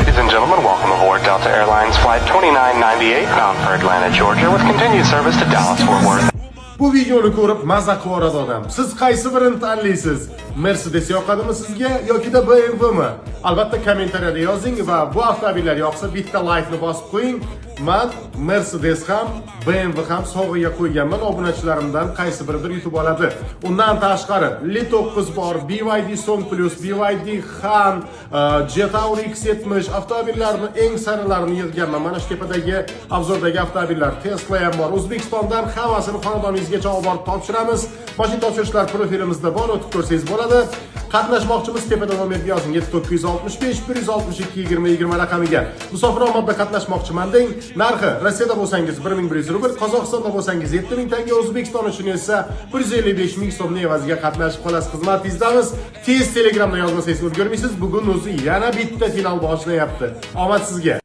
Ladies and gentlemen, welcome aboard Delta Airlines Flight 2998 bound for Atlanta, Georgia with continued service to Dallas-Fort Worth. Bu videoni ko'rib maza qilib odam. Siz qaysi birini tanlaysiz? Mercedes yoqadimi sizga yoki da BMW mi? Albatta kommentariyada yozing va bu avtomobillar yoqsa bitta like ni bosib qo'ying. Men Mercedes ham, BMW ham sovg'aga qo'yganman. Obunachilarimdan qaysi biri yutib oladi. Undan tashqari L9 bor, BYD Song Plus, BYD Han, Jetour X70 avtomobillarni eng saralarini yig'ganman. Mana shu tepadagi obzordagi avtomobillar Tesla ham bor. O'zbekistondan hammasini xonadoningizgacha olib borib topshiramiz. Mashina topshirishlar profilimizda bor, o'tib ko'rsangiz bo'ladi. Qatnashmoqchimiz tepada nomerga yozing 7965 162 20 20 raqamiga. Musofiromadda qatnashmoqchiman deng. Narxi Rossiyada bo'lsangiz 1100 rubl, Qozog'istonda bo'lsangiz 7000 tanga, O'zbekiston uchun esa 155 ming so'm evaziga qatnashib qolasiz. Xizmatingizdamiz. Tez Telegramda yozmasangiz ulgurmaysiz. Bugun o'zi yana bitta final boshlayapti. Omad sizga.